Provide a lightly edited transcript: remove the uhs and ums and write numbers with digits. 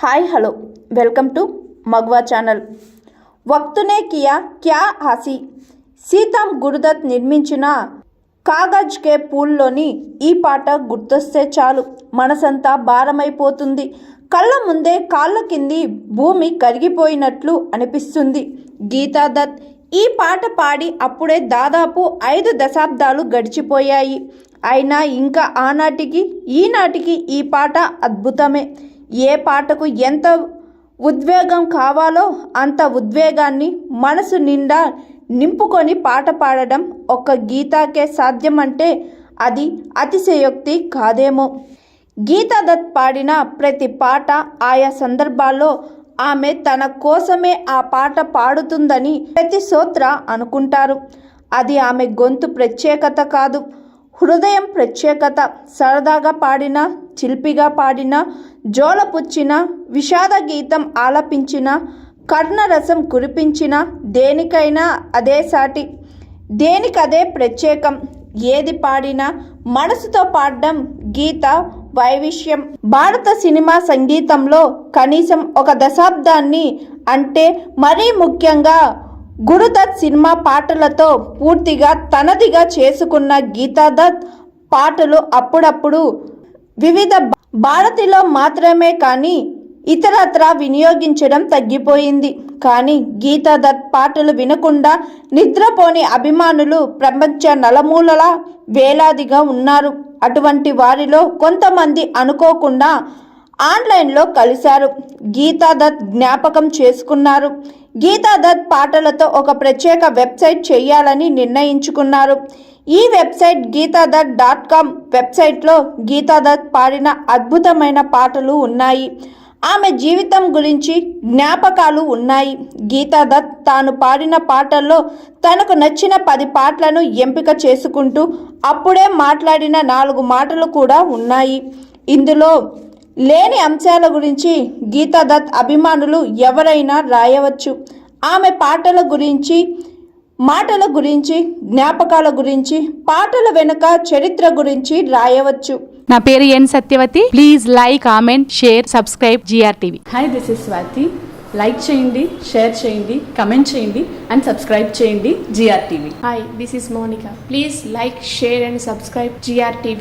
Hi hello welcome to मगवा channel. वक्त ने किया क्या हासिल సీతాం గురుదత్ నిర్మించిన కాగజ్ కే పూల్లోని ఈ పాట గుర్తొస్తే చాలు మనసంతా భారమైపోతుంది. కళ్ళ ముందే కాళ్ళ కింది భూమి కరిగిపోయినట్లు అనిపిస్తుంది. గీతా దత్ ఈ పాట పాడి అప్పుడే దాదాపు 5 దశాబ్దాలు గడిచిపోయాయి. అయినా ఇంకా ఆనాటికి ఈనాటికి ఈ పాట అద్భుతమే. ఏ పాటకు ఎంత ఉద్వేగం కావాలో అంత ఉద్వేగాన్ని మనసు నిండా నింపుకొని పాట పాడడం ఒక్క గీతాకే సాధ్యమంటే అది అతిశయోక్తి కాదేమో. గీతా దత్ పాడిన ప్రతి పాట ఆయా సందర్భాల్లో ఆమె తన కోసమే ఆ పాట పాడుతుందని ప్రతి శ్రోత అనుకుంటారు. అది ఆమె గొంతు ప్రత్యేకత కాదు, హృదయం ప్రత్యేకత. సరదాగా పాడిన, చిలిపిగా పాడిన, జోలపుచ్చిన, విషాద గీతం ఆలపించిన, కర్ణరసం కురిపించిన, దేనికైనా అదే సాటి, దేనికదే ప్రత్యేకం. ఏది పాడినా మనసుతో పాడడం గీత వైవిష్యం. భారత సినిమా సంగీతంలో కనీసం ఒక దశాబ్దాన్ని, అంటే మరీ ముఖ్యంగా గురుదత్ సినిమా పాటలతో పూర్తిగా తనదిగా చేసుకున్న గీతా దత్ పాటలు అప్పుడప్పుడు వివిధ భారతిలో మాత్రమే కానీ ఇతరత్రా వినియోగించడం తగ్గిపోయింది. కానీ గీతా దత్ పాటలు వినకుండా నిద్రపోని అభిమానులు ప్రపంచ నలుమూలలా వేలాదిగా ఉన్నారు. అటువంటి వారిలో కొంతమంది అనుకోకుండా ఆన్లైన్లో కలిశారు, గీతా దత్ జ్ఞాపకం చేసుకున్నారు. గీతా దత్ పాటలతో ఒక ప్రత్యేక వెబ్సైట్ చేయాలని నిర్ణయించుకున్నారు. ఈ వెబ్సైట్ geethadutt.com. వెబ్సైట్లో గీతా దత్ పాడిన అద్భుతమైన పాటలు ఉన్నాయి. ఆమె జీవితం గురించి జ్ఞాపకాలు ఉన్నాయి. గీతా దత్ తాను పాడిన పాటల్లో తనకు నచ్చిన 10 పాటలను ఎంపిక చేసుకుంటూ అప్పుడే మాట్లాడిన 4 మాటలు కూడా ఉన్నాయి. ఇందులో లేని అంశాల గురించి గీతా దత్ అభిమానులు ఎవరైనా రాయవచ్చు. ఆమె పాటల గురించి, మాటల గురించి, జ్ఞాపకాల గురించి, పాటల వెనుక చరిత్ర గురించి రాయవచ్చు. నా పేరు N Satyavathi. Please like, comment, share, subscribe GRTV. Hi, this is Swathi. Like చేయండి, షేర్ చేయండి, కమెంట్ చేయండి అండ్ సబ్స్క్రైబ్ చేయండి GRTV. Hi, this is Monica. Please like, share and subscribe GRTV.